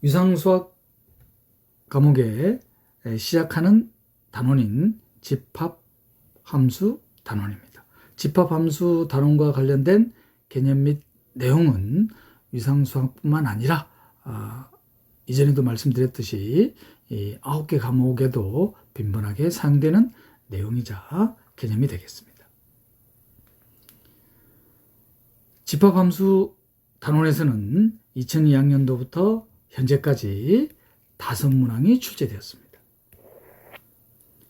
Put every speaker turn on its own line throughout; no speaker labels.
유상수학 과목에 시작하는 단원인 집합함수 단원입니다. 집합함수 단원과 관련된 개념 및 내용은 유상수학뿐만 아니라 이전에도 말씀드렸듯이 이 9개 과목에도 빈번하게 사용되는 내용이자 개념이 되겠습니다. 집합함수 단원에서는 2002학년도부터 현재까지 5문항이 출제되었습니다.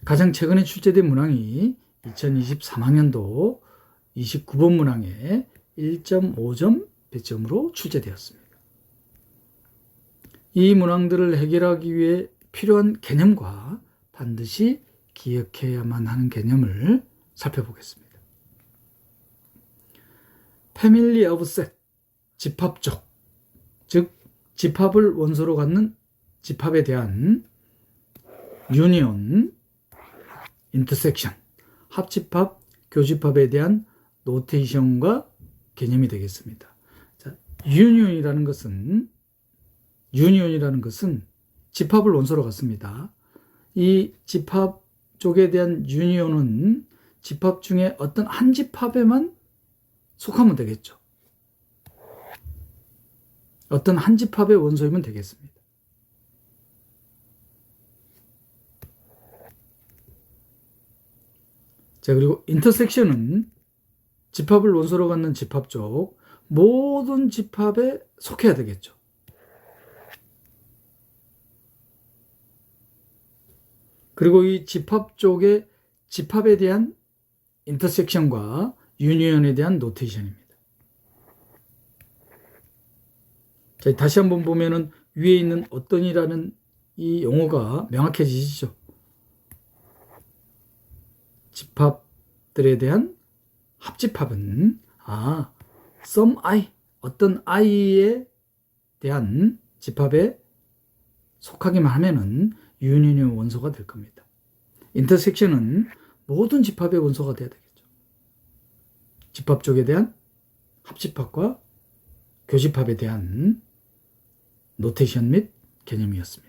가장 최근에 출제된 문항이 2023학년도 29번 문항에 1.5점 배점으로 출제되었습니다. 이 문항들을 해결하기 위해 필요한 개념과 반드시 기억해야만 하는 개념을 살펴보겠습니다. 패밀리 오브 셋, 집합적, 즉 집합을 원소로 갖는 집합에 대한 유니온, 인터섹션, 합집합, 교집합에 대한 노테이션과 개념이 되겠습니다. 자, 유니온이라는 것은 집합을 원소로 갖습니다. 이 집합 쪽에 대한 유니온은 집합 중에 어떤 한 집합에만 속하면 되겠죠. 어떤 한 집합의 원소이면 되겠습니다. 자, 그리고 인터섹션은 집합을 원소로 갖는 집합 쪽 모든 집합에 속해야 되겠죠. 그리고 이 집합 쪽의 집합에 대한 인터섹션과 유니온에 대한 노테이션입니다. 자, 다시 한번 보면은 위에 있는 어떤이라는 이 용어가 명확해지시죠? 집합들에 대한 합집합은 some i, 어떤 i에 대한 집합에 속하기만 하면은 유니온의 원소가 될 겁니다. 인터섹션은 모든 집합의 원소가 돼야 되겠죠. 집합 쪽에 대한 합집합과 교집합에 대한 노테이션 및 개념이었습니다.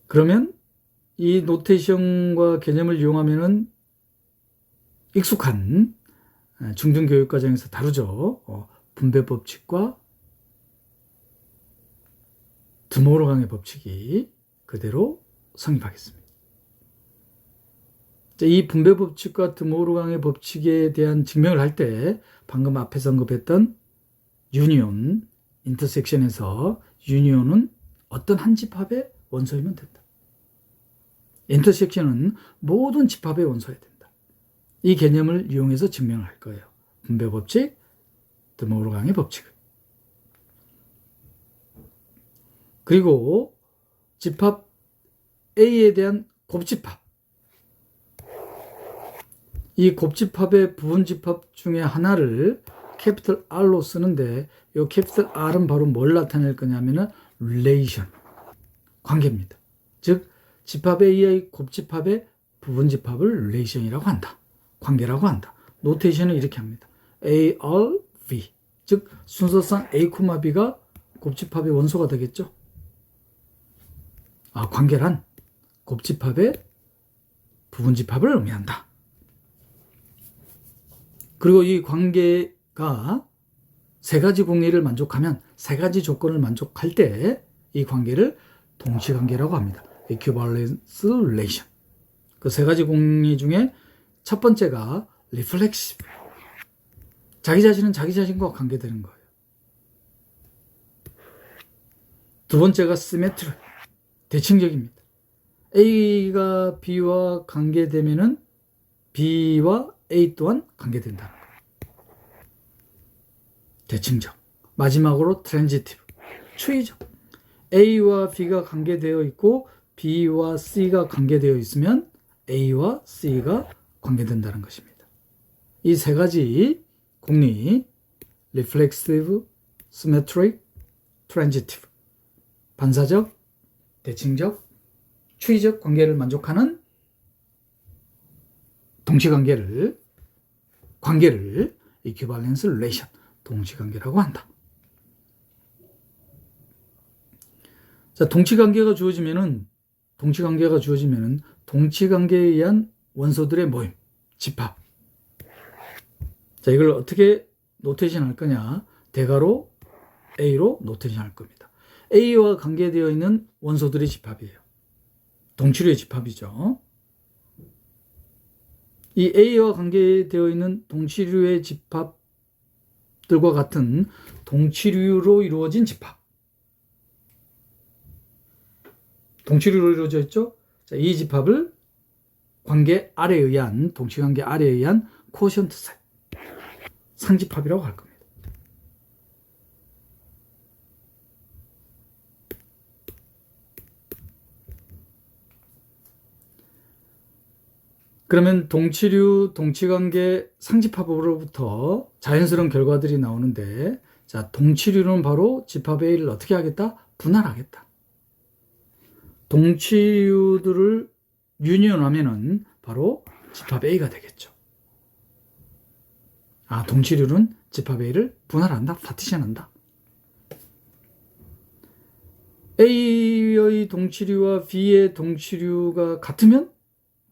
그러면 이 노테이션과 개념을 이용하면은 익숙한 중등교육과정에서 다루죠. 분배 법칙과 드모로강의 법칙이 그대로 성립하겠습니다. 이 분배 법칙과 드모로강의 법칙에 대한 증명을 할 때 방금 앞에서 언급했던 유니온, 인터섹션에서 유니온은 어떤 한 집합의 원소이면 된다. 인터섹션은 모든 집합의 원소여야 된다. 이 개념을 이용해서 증명을 할 거예요. 분배 법칙, 드모로강의 법칙을. 그리고 집합 A에 대한 곱집합. 이 곱집합의 부분집합 중에 하나를 캐피털 R로 쓰는데 이 캐피털 R은 바로 뭘 나타낼 거냐면은 relation, 관계입니다. 즉 집합 A의 곱집합의 부분집합을 relation이라고 한다. 관계라고 한다. 노테이션은 이렇게 합니다. A, R, V. 즉 순서상 A, B가 곱집합의 원소가 되겠죠. 관계란 곱집합의 부분집합을 의미한다. 그리고 이 관계가 세 가지 공리를 만족하면, 세 가지 조건을 만족할 때 이 관계를 동시관계라고 합니다. Equivalence relation. 그 세 가지 공리 중에 첫 번째가 reflexive. 자기 자신은 자기 자신과 관계되는 거예요. 두 번째가 symmetric. 대칭적입니다. A가 B와 관계되면은 B와 A 또한 관계된다는 거예요. 대칭적. 마지막으로 transitive. 추이적. A와 B가 관계되어 있고 B와 C가 관계되어 있으면 A와 C가 관계된다는 것입니다. 이 세 가지 공리, reflexive, symmetric, transitive, 반사적, 대칭적, 추이적 관계를 만족하는 관계를 equivalence relation, 동치관계라고 한다. 자, 동치관계가 주어지면은 동치관계에 의한 원소들의 모임, 집합. 자, 이걸 어떻게 노테이션 할 거냐? 대괄호 A로 노테이션 할 겁니다. A와 관계되어 있는 원소들의 집합이에요. 동치류의 집합이죠. 이 A와 관계되어 있는 동치류의 집합들과 같은 동치류로 이루어진 집합. 동치류로 이루어져 있죠? 자, 이 집합을 관계 R에 의한, 동치관계 R에 의한 코션트 셋, 상집합이라고 할 겁니다. 그러면 동치류, 동치관계 상집합으로부터 자연스러운 결과들이 나오는데, 자, 동치류는 바로 집합 A를 어떻게 하겠다? 분할하겠다. 동치류들을 유니온하면은 바로 집합 A가 되겠죠. 아, 동치류는 집합 A를 분할한다, 파티션한다. A의 동치류와 B의 동치류가 같으면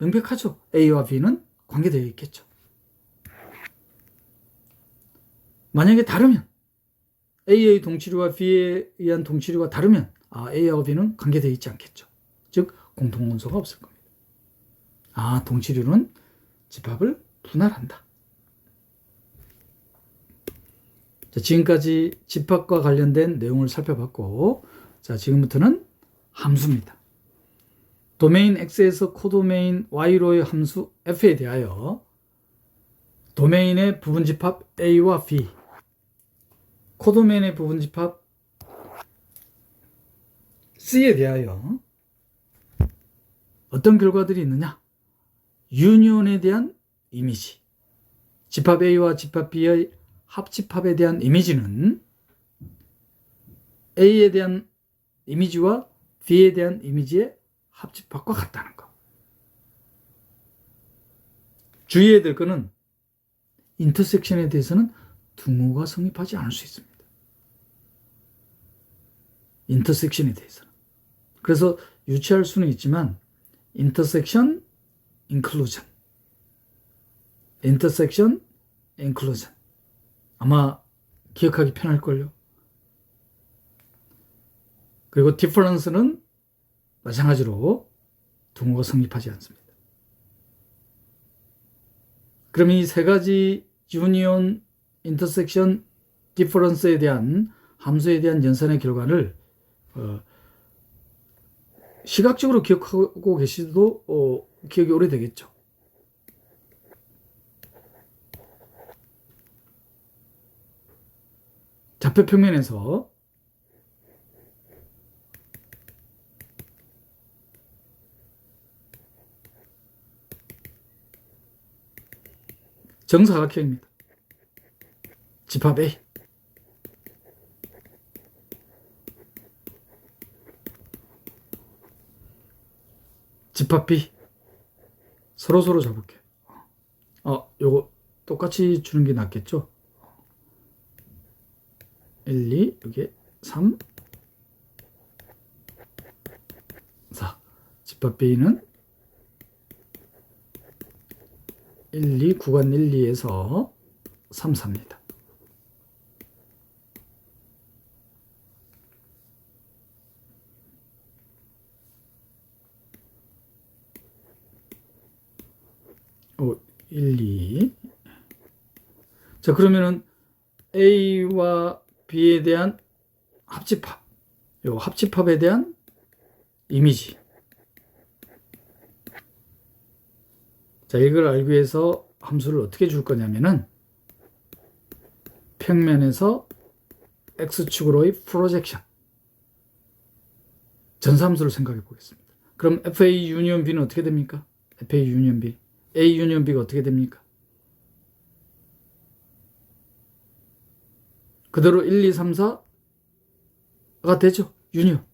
명백하죠. A와 B는 관계되어 있겠죠. 만약에 다르면, A의 동치류와 B에 의한 동치류가 다르면 A와 B는 관계되어 있지 않겠죠. 즉 공통원소가 없을 겁니다. 아, 동치류는 집합을 분할한다. 자, 지금까지 집합과 관련된 내용을 살펴봤고, 자, 지금부터는 함수입니다. 도메인 X에서 코도메인 Y로의 함수 F에 대하여 도메인의 부분집합 A와 B, 코도메인의 부분집합 C에 대하여 어떤 결과들이 있느냐? 유니온에 대한 이미지, 집합 A와 집합 B의 합집합에 대한 이미지는 A에 대한 이미지와 B에 대한 이미지의 합집합과 같다는 것. 주의해야 될 것은 인터섹션에 대해서는 등호가 성립하지 않을 수 있습니다. 인터섹션에 대해서는. 그래서 유치할 수는 있지만 인터섹션, 인클루전, 인터섹션, 인클루전 아마 기억하기 편할걸요. 그리고 디퍼런스는 마찬가지로 등호가 성립하지 않습니다. 그럼 이 세 가지 유니온, 인터섹션, 디퍼런스에 대한 함수에 대한 연산의 결과를 시각적으로 기억하고 계시도 기억이 오래되겠죠. 좌표 평면에서 정사각형입니다. 집합 A, 집합 B, 서로 잡을게요. 요거 똑같이 주는 게 낫겠죠? 1, 2, 여기 3, 4. 집합 B는 1, 2, 구간 1, 2에서 3, 4입니다. 오, 1, 2. 자, 그러면은 A와 B에 대한 합집합, 요 합집합에 대한 이미지. 자, 이걸 알기 위해서 함수를 어떻게 줄 거냐면은 평면에서 X축으로의 프로젝션, 전사함수를 생각해 보겠습니다. 그럼 FA 유니온 B는 어떻게 됩니까? FA 유니온 B, A 유니온 B가 어떻게 됩니까? 그대로 1, 2, 3, 4가 되죠. 유니온.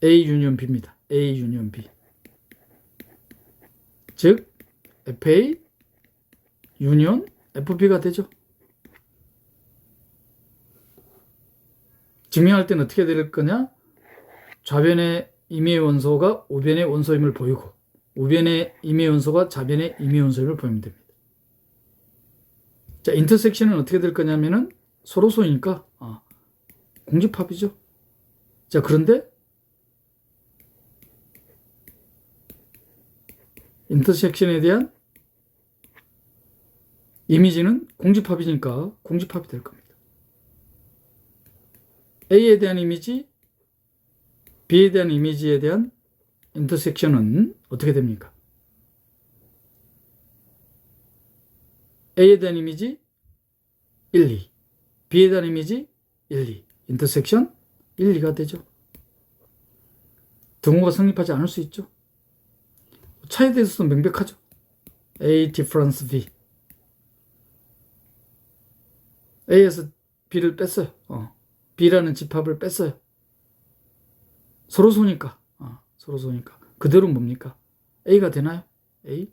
A 유니온 B입니다. A 유니온 B. 즉 FA 유니온 FP가 되죠. 증명할 때는 어떻게 될 거냐? 좌변의 임의의 원소가 우변의 원소임을 보이고 우변의 임의의 원소가 좌변의 임의의 원소임을 보이면 됩니다. 자, 인터섹션은 어떻게 될 거냐면은 서로소니까 공집합이죠. 자, 그런데 인터섹션에 대한 이미지는 공집합이니까 공집합이 될 겁니다. A에 대한 이미지, B에 대한 이미지에 대한 인터섹션은 어떻게 됩니까? A에 대한 이미지 1, 2, B에 대한 이미지 1, 2, 인터섹션 1, 2가 되죠. 등호가 성립하지 않을 수 있죠. 차에 대해서도 명백하죠. A difference B. A에서 B를 뺐어요. B라는 집합을 뺐어요. 서로소니까. 서로소니까. 그대로 뭡니까? A가 되나요? A?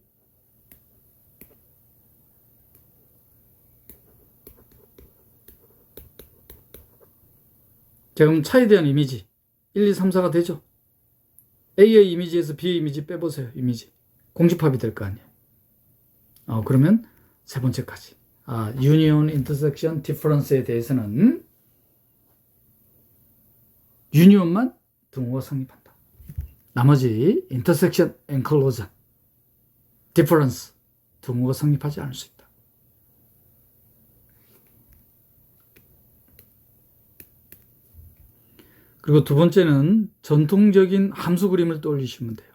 자, 그럼 차에 대한 이미지 1, 2, 3, 4가 되죠. A의 이미지에서 B의 이미지 빼보세요. 이미지. 공집합이 될 거 아니에요. 그러면 세 번째까지. 유니온, 인터섹션, 디퍼런스에 대해서는 유니온만 등호가 성립한다. 나머지 인터섹션, 엔클로전, 디퍼런스 등호가 성립하지 않을 수 있다. 그리고 두 번째는 전통적인 함수 그림을 떠올리시면 돼요.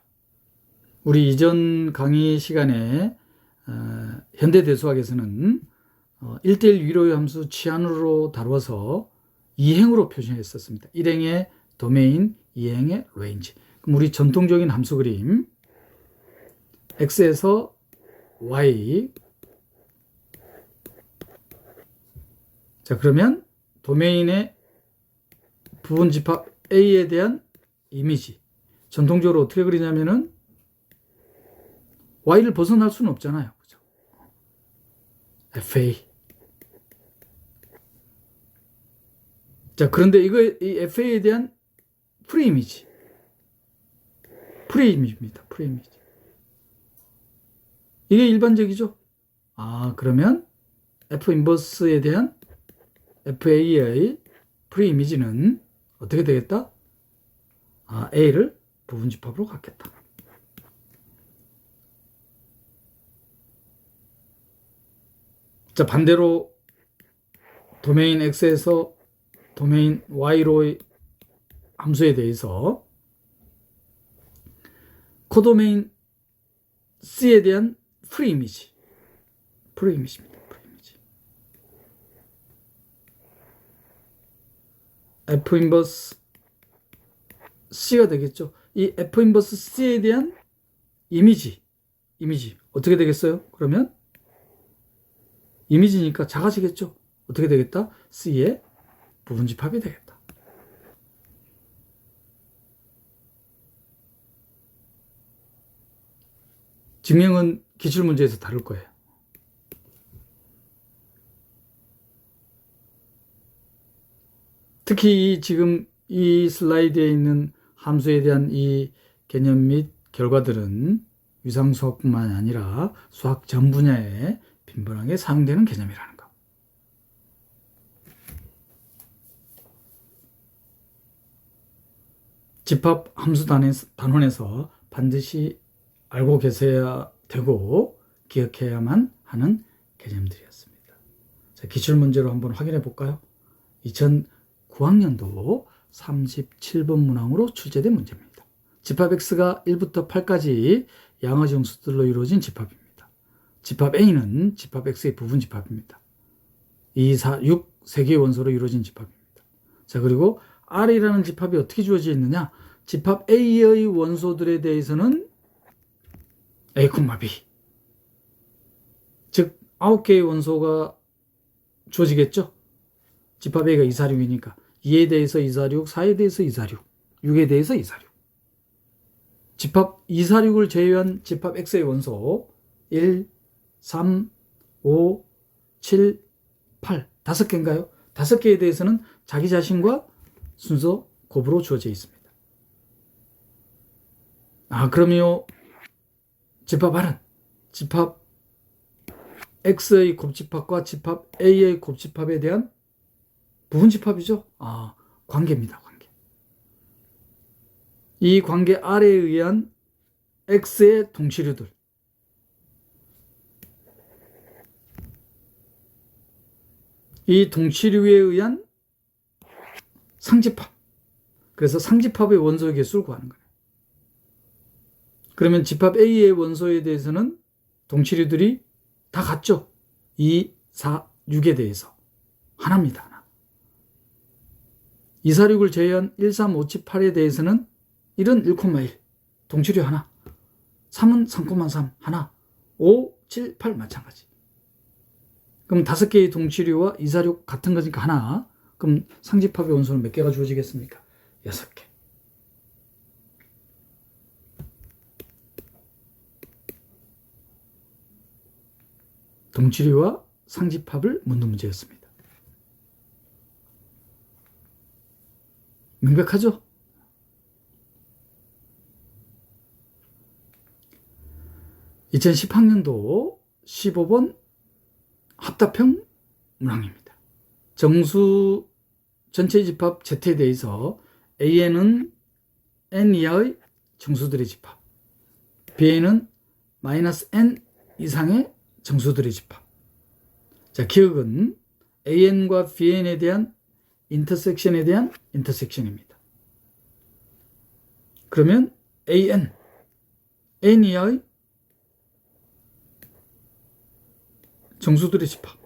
우리 이전 강의 시간에 현대대수학에서는 1대1 위로의 함수 치안으로 다루어서 2행으로 표현했었습니다. 1행의 도메인, 2행의 레인지. 그럼 우리 전통적인 함수 그림 x에서 y. 자, 그러면 도메인의 부분 집합 A에 대한 이미지. 전통적으로 어떻게 그리냐면은 Y를 벗어날 수는 없잖아요. 그죠? FA. 자, 그런데 이 FA에 대한 프리이미지. 프리이미지입니다. 프리이미지. 이게 일반적이죠? 그러면 F 인버스에 대한 FA의 프리이미지는 어떻게 되겠다? A를 부분 집합으로 갖겠다. 자, 반대로 도메인 X에서 도메인 Y로의 함수에 대해서 코도메인 C에 대한 프리이미지. 프리이미지입니다. 프리이미지. F 인버스 C가 되겠죠. 이 F 인버스 C에 대한 이미지 어떻게 되겠어요? 그러면 이미지니까 작아지겠죠. 어떻게 되겠다? C의 부분 집합이 되겠다. 증명은 기출문제에서 다룰 거예요. 특히 지금 이 슬라이드에 있는 함수에 대한 이 개념 및 결과들은 위상수학뿐만 아니라 수학 전 분야에 빈번하게 사용되는 개념이라는 것. 집합 함수 단원에서 반드시 알고 계셔야 되고 기억해야만 하는 개념들이었습니다. 자, 기출문제로 한번 확인해 볼까요? 2009학년도 37번 문항으로 출제된 문제입니다. 집합 X가 1부터 8까지 양의 정수들로 이루어진 집합입니다. 집합 A는 집합 X의 부분 집합입니다. 2, 4, 6 3개의 원소로 이루어진 집합입니다. 자, 그리고 R이라는 집합이 어떻게 주어져 있느냐? 집합 A의 원소들에 대해서는 A, B. 즉 9개의 원소가 주어지겠죠? 집합 A가 2, 4, 6이니까 2에 대해서 2, 4, 6, 4에 대해서 2, 4, 6, 6에 대해서 2, 4, 6. 집합 2, 4, 6을 제외한 집합 X의 원소 1, 3, 5, 7, 8 다섯 개인가요? 다섯 개에 대해서는 자기 자신과 순서 곱으로 주어져 있습니다. 그러면 집합 R은 집합 X의 곱집합과 집합 A의 곱집합에 대한 부분집합이죠. 관계입니다. 관계. 이 관계 R에 의한 X의 동치류들, 이 동치류에 의한 상집합, 그래서 상집합의 원소의 개수를 구하는 거예요. 그러면 집합 A의 원소에 대해서는 동치류들이 다 같죠. 2, 4, 6에 대해서 하나입니다. 하나. 2, 4, 6을 제외한 1, 3, 5, 7, 8에 대해서는 1은 1,1 동치류 하나, 3은 3,3 하나, 5, 7, 8 마찬가지. 그럼 5개의 동치류와 2, 4, 6 같은 거니까 하나. 그럼 상집합의 원소는 몇 개가 주어지겠습니까? 6개. 동치류와 상집합을 묻는 문제였습니다. 명백하죠? (2010학년도) 15번 합답형 문항입니다. 정수 전체 집합 Z에 대해서 AN은 N 이하의 정수들의 집합, BA는 -N 이상의 정수들의 집합. 자, 기억은 AN과 BN에 대한 인터섹션에 대한 인터섹션입니다. 그러면 AN, N 이하의 정수들의 집합,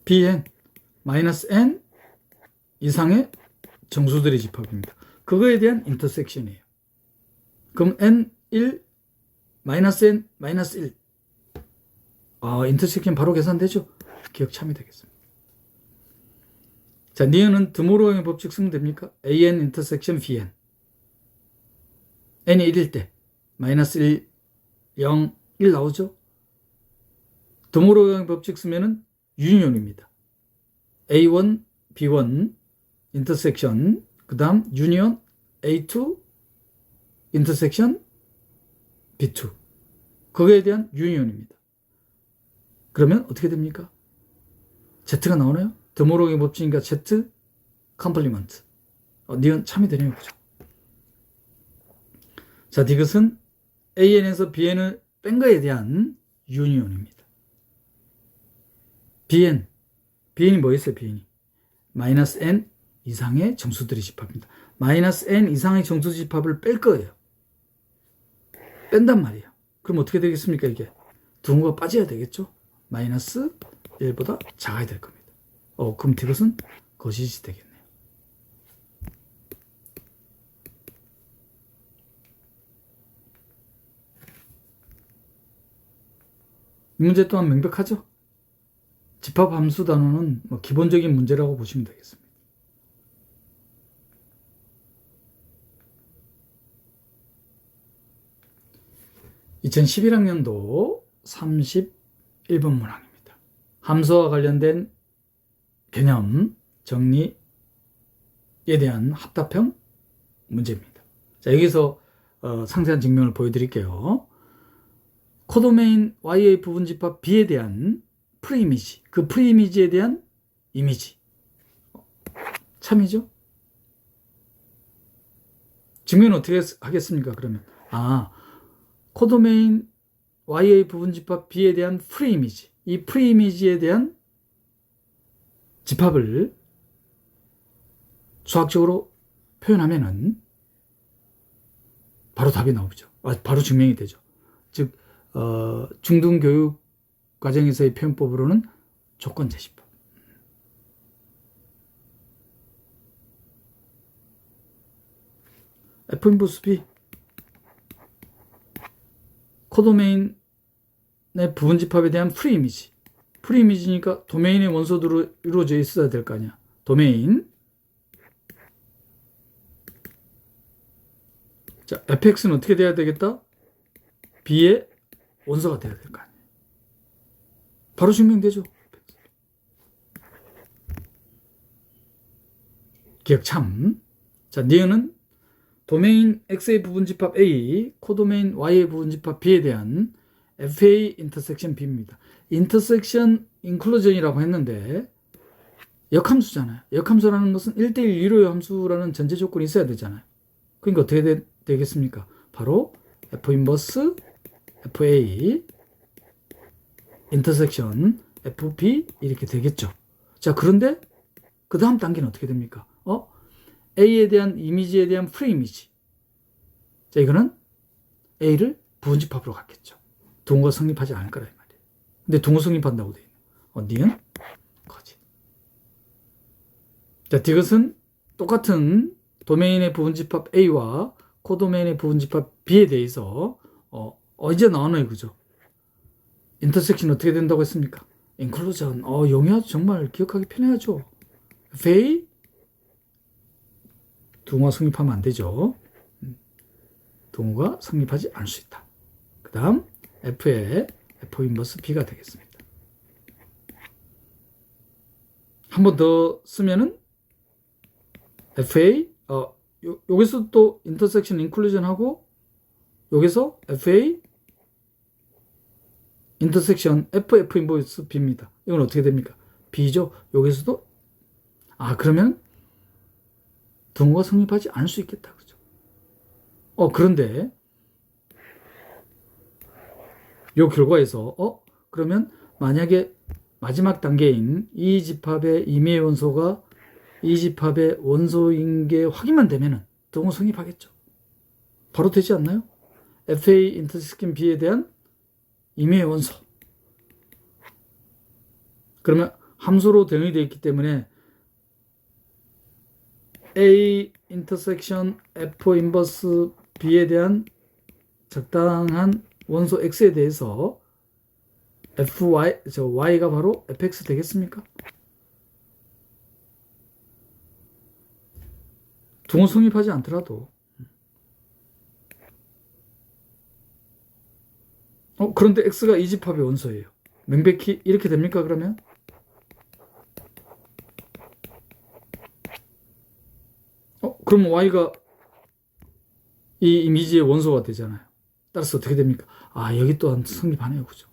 BN, -N 이상의 정수들의 집합입니다. 그거에 대한 인터섹션이에요. 그럼 N1, -N, -1. 인터섹션 바로 계산되죠? 기억 참이 되겠습니다. 자, 니은은 드모로의 법칙 쓰면 됩니까? AN 인터섹션 BN. N이 1일 때, -1, 0, 1 나오죠? 드모로의 법칙 쓰면은 유니온입니다. A1, B1 인터섹션, 그 다음 유니온 A2 인터섹션 B2. 그거에 대한 유니온입니다. 그러면 어떻게 됩니까? Z가 나오나요? 드모로의 법칙이니까 Z 컴플리먼트. 니은 참이 되네요. 그죠? 자, 이것은 AN에서 BN을 뺀 거에 대한 유니온입니다. BN이 뭐였어요? BN이 -N 이상의 정수들의 집합입니다. -N 이상의 정수 집합을 뺄 거예요. 뺀단 말이에요. 그럼 어떻게 되겠습니까? 이게 두근거가 빠져야 되겠죠? -1보다 작아야 될 겁니다. 그럼 이것은 거짓이 되겠네요. 이 문제 또한 명백하죠? 집합 함수 단원은 기본적인 문제라고 보시면 되겠습니다. (2011학년도) 31번 문항입니다. 함수와 관련된 개념 정리에 대한 합답형 문제입니다. 자, 여기서 상세한 증명을 보여드릴게요. 코도메인 Y의 부분집합 B에 대한 프리이미지, 그 프리이미지에 대한 이미지. 참이죠? 증명은 어떻게 하겠습니까? 그러면 코도메인 Y의 부분집합 B에 대한 프리이미지, 이 프리이미지에 대한 집합을 수학적으로 표현하면은 바로 답이 나오죠. 바로 증명이 되죠. 즉 중등교육 과정에서의 표현법으로는 조건제시법. F 인버스 B 코도메인의 부분집합에 대한 프리이미지. 프리이미지니까 도메인의 원소들로 이루어져 있어야 될 거 아니야. 도메인. 자, fx는 어떻게 돼야 되겠다? b의 원소가 돼야 될 거 아니야. 바로 증명되죠. 기억 참. 자, 니은은 도메인 X의 부분집합 A, 코도메인 Y의 부분집합 B에 대한 FA 인터섹션 B입니다. 인터섹션 인클루전이라고 했는데 역함수잖아요. 역함수라는 것은 1대1 유료 함수라는 전제 조건이 있어야 되잖아요. 그러니까 어떻게 되겠습니까? 바로 F 인버스 FA 인터섹션 FB 이렇게 되겠죠. 자, 그런데 그 다음 단계는 어떻게 됩니까? A에 대한 이미지에 대한 프리 이미지. 자, 이거는 A를 부분집합으로 갖겠죠. 동호가 성립하지 않을 거라 이 말이에요. 근데 동호 성립한다고 돼 있네. 니은 거짓. 자, 이것은 똑같은 도메인의 부분집합 A와 코도메인의 부분집합 B에 대해서 이제 나오네요, 그죠? 인터섹션 어떻게 된다고 했습니까? 인클루전. 용이하죠. 정말 기억하기 편해야죠. FA 동호가 성립하면 안 되죠. 동호가 성립하지 않을 수 있다. 그 다음 F의 F 인버스 B가 되겠습니다. 한 번 더 쓰면은 FA 여기서 또 인터섹션 인클루전 하고 여기서 FA 인터섹션 F 인버스 B입니다. 이건 어떻게 됩니까? B죠. 여기서도 그러면 동호가 성립하지 않을 수 있겠다. 그죠? 그런데 이 결과에서 그러면 만약에 마지막 단계인 이 집합의 임의의 원소가 이 집합의 원소인 게 확인만 되면은 동호 성립하겠죠. 바로 되지 않나요? FA 인터섹션 B에 대한 임의의 원소. 그러면 함수로 대응이 되어 있기 때문에 A 인터섹션 F 인버스 B에 대한 적당한 원소 X에 대해서 Y가 바로 fx 되겠습니까? 동호 성립하지 않더라도 그런데 X가 이 집합의 원소예요. 명백히 이렇게 됩니까, 그러면? 그러면 Y가 이 이미지의 원소가 되잖아요. 따라서 어떻게 됩니까? 여기 또한 성립하네요. 그죠?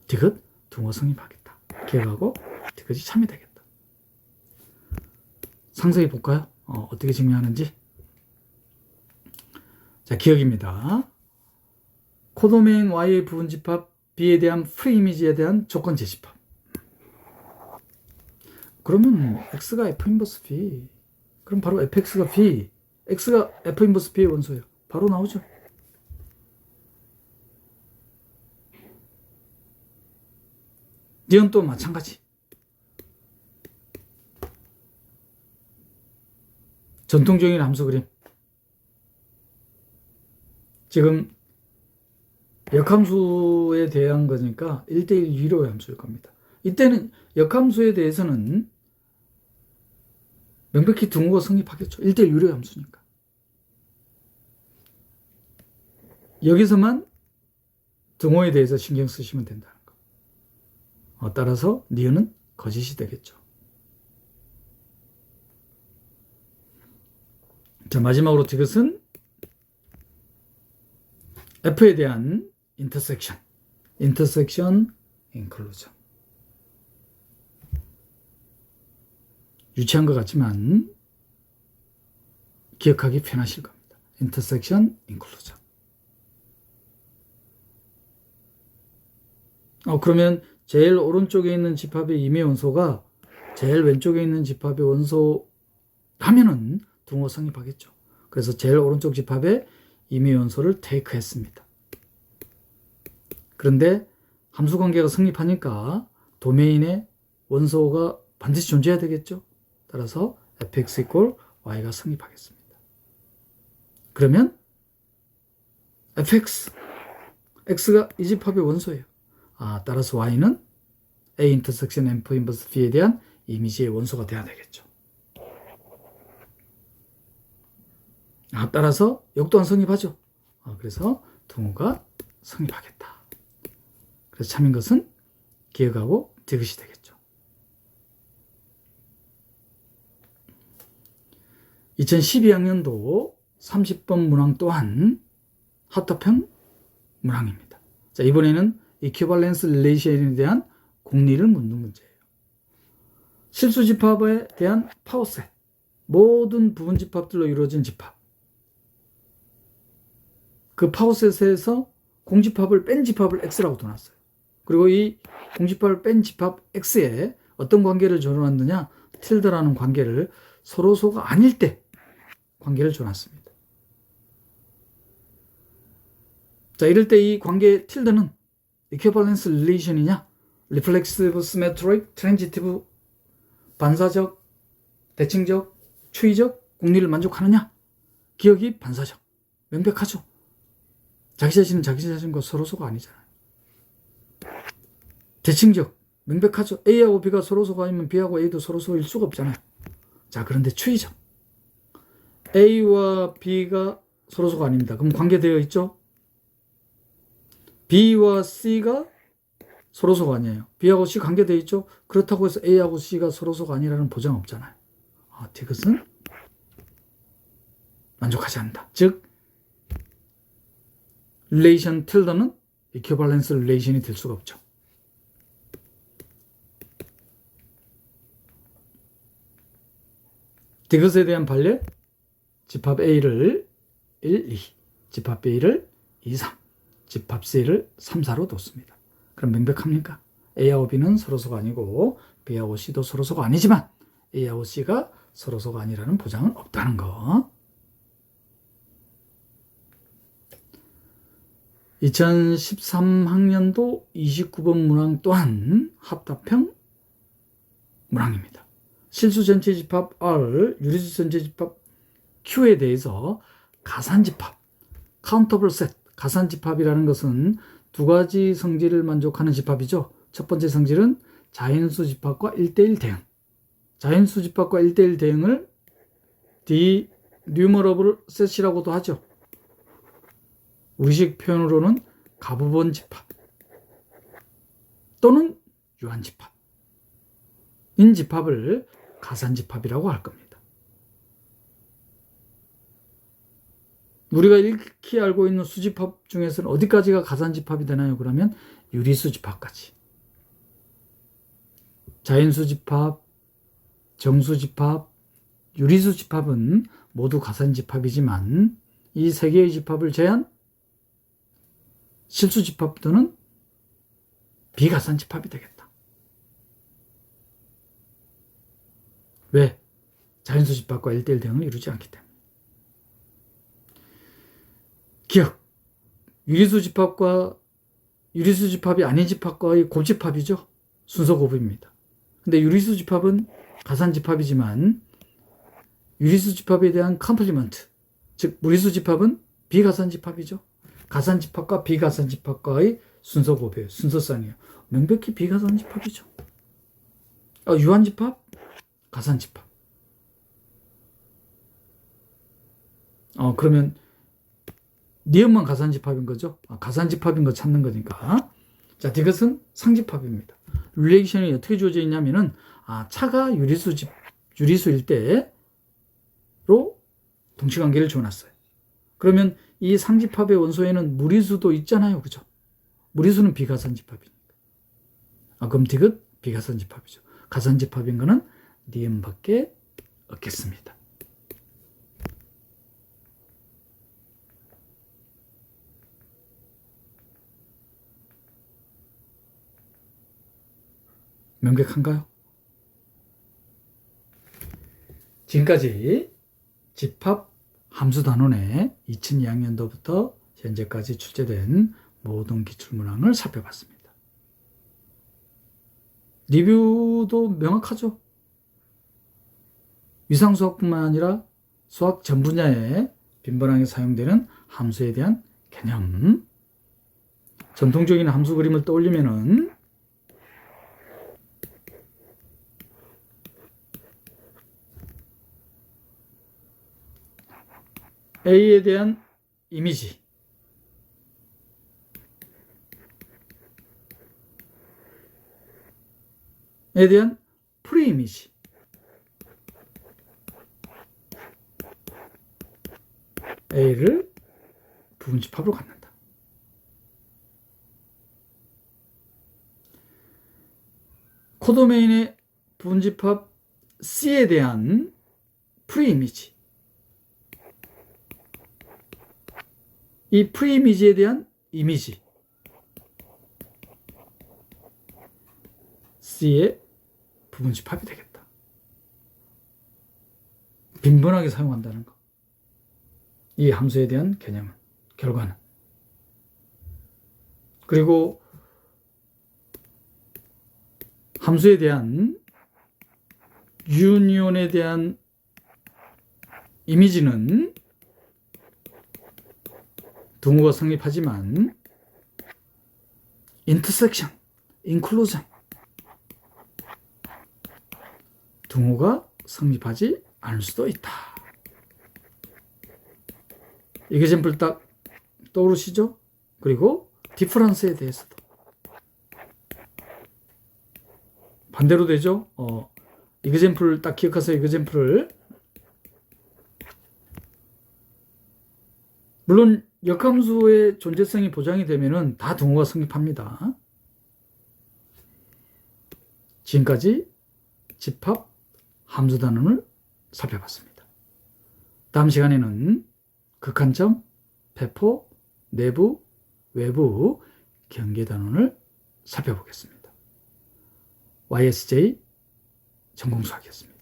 디귿 동호 성립하겠다. 기억하고 디귿이 참이 되겠다. 상세히 볼까요? 어떻게 증명하는지. 자, 기억입니다. 코도메인 Y의 부분집합 B에 대한 프리 이미지에 대한 조건 재집합. 그러면 X가 F 인버스 B. 그럼 바로 fx가 B, x가 F 인버스 B의 원소예요. 바로 나오죠. 니은 또 마찬가지. 전통적인 함수 그림. 지금 역함수에 대한 거니까 1대1 유료의 함수일 겁니다. 이때는 역함수에 대해서는 명백히 등호가 성립하겠죠. 1대1 유료의 함수니까. 여기서만 등호에 대해서 신경 쓰시면 된다는 거. 따라서 니은은 거짓이 되겠죠. 자, 마지막으로 이것은 F에 대한 인터섹션 인클루전. 유치한 것 같지만 기억하기 편하실 겁니다. 인터섹션 인클루전. 그러면 제일 오른쪽에 있는 집합의 임의 원소가 제일 왼쪽에 있는 집합의 원소 하면은 등호 성립하겠죠. 그래서 제일 오른쪽 집합의 임의 원소를 테이크했습니다. 그런데 함수관계가 성립하니까 도메인의 원소가 반드시 존재해야 되겠죠. 따라서 fx = y가 성립하겠습니다. 그러면 fx, x가 이 집합의 원소예요. 따라서 y는 a 인터섹션 f 인버스 b에 대한 이미지의 원소가 돼야 되겠죠. 따라서 역 또한 성립하죠. 그래서 등호가 성립하겠다. 그래서 참인 것은 기억하고 디귿이 되겠죠. 2012학년도 30번 문항 또한 합답형 문항입니다. 자, 이번에는 이퀴발렌스 릴레이션에 대한 공리를 묻는 문제예요. 실수집합에 대한 파워셋, 모든 부분집합들로 이루어진 집합. 그 파워셋에서 공집합을 뺀 집합을 X라고 둬놨어요. 그리고 이 공집합을 뺀 집합 X에 어떤 관계를 줘놨느냐, 틸드라는 관계를 서로소가 아닐 때 관계를 줘놨습니다. 자, 이럴 때 이 관계 틸드는 equivalence relation이냐, reflexive, symmetric, transitive, 반사적, 대칭적, 추이적 공리를 만족하느냐? 기억이 반사적, 명백하죠. 자기 자신과 서로소가 아니잖아요. 대칭적, 명백하죠. A하고 B가 서로소가 아니면 B하고 A도 서로소일 수가 없잖아요. 자, 그런데 추이적, A와 B가 서로소가 아닙니다. 그럼 관계되어 있죠? B와 C가 서로소가 아니에요. B하고 C 관계되어 있죠? 그렇다고 해서 A하고 C가 서로소가 아니라는 보장 없잖아요. 디귿은 만족하지 않는다. 즉, 릴레이션 틸더는 이퀴발렌스 릴레이션이 될 수가 없죠. 디귿에 대한 판례, 집합 A를 1, 2, 집합 B를 2, 3, 집합 C를 3, 4로 뒀습니다. 그럼 명백합니까? A하고 B는 서로소가 아니고 B하고 C도 서로소가 아니지만 A하고 C가 서로소가 아니라는 보장은 없다는 거. 2013학년도 29번 문항 또한 합답형 문항입니다. 실수 전체 집합 R, 유리수 전체 집합 Q에 대해서 가산집합, 카운터블 셋, 가산집합이라는 것은 두 가지 성질을 만족하는 집합이죠. 첫 번째 성질은 자연수 집합과 1대1 대응. 자연수 집합과 1대1 대응을 디뉴머러블 셋이라고도 하죠. 우리식 표현으로는 가부번 집합 또는 유한집합 인 집합을 가산집합이라고 할 겁니다. 우리가 익히 알고 있는 수집합 중에서는 어디까지가 가산집합이 되나요? 그러면 유리수집합까지. 자연수집합, 정수집합, 유리수집합은 모두 가산집합이지만 이 세 개의 집합을 제한 실수집합들은 비가산집합이 되겠다. 왜? 자연수집합과 1대1 대응을 이루지 않기 때문에. 기억, 유리수집합과 유리수집합이 아닌 집합과의 곱집합이죠. 순서 곱입니다. 근데 유리수집합은 가산집합이지만 유리수집합에 대한 컴플리먼트, 즉 무리수집합은 비가산집합이죠. 가산집합과 비가산집합과의 순서 곱이에요. 순서상이에요. 명백히 비가산집합이죠. 유한집합, 가산집합. 그러면 니은만 가산집합인 거죠. 가산집합인 거 찾는 거니까. 자, 이것은 상집합입니다. 릴레이션이 어떻게 주어져 있냐면은 차가 유리수일 때로 동치관계를 줘놨어요. 그러면 이 상집합의 원소에는 무리수도 있잖아요. 그죠? 무리수는 비가산집합이니까. 그럼 디귿 비가산집합이죠. 가산집합인 거는 니은밖에 없겠습니다. 명백한가요? 지금까지 집합 함수단원의 2002학년도부터 현재까지 출제된 모든 기출문항을 살펴봤습니다. 리뷰도 명확하죠? 위상수학뿐만 아니라 수학 전 분야에 빈번하게 사용되는 함수에 대한 개념, 전통적인 함수 그림을 떠올리면은 A에 대한 이미지, 대한 프리이미지. A를 부분집합으로 갖는다. 코도메인의 부분집합 C에 대한 프리이미지. 이 프리이미지에 대한 이미지. C의 부분집합이 되겠다. 빈번하게 사용한다는 거. 이 함수에 대한 개념은, 결과는. 그리고 함수에 대한 유니온에 대한 이미지는 등호가 성립하지만 인터섹션, 인클루전 등호가 성립하지 않을 수도 있다. 이그젬플 딱 떠오르시죠? 그리고 디퍼런스에 대해서도 반대로 되죠? 이그젬플 딱 기억하세요. 이그젬플을. 물론 역함수의 존재성이 보장이 되면은 다 등호가 성립합니다. 지금까지 집합 함수 단원을 살펴봤습니다. 다음 시간에는 극한점, 배포, 내부, 외부 경계 단원을 살펴보겠습니다. YSJ 전공수학이었습니다.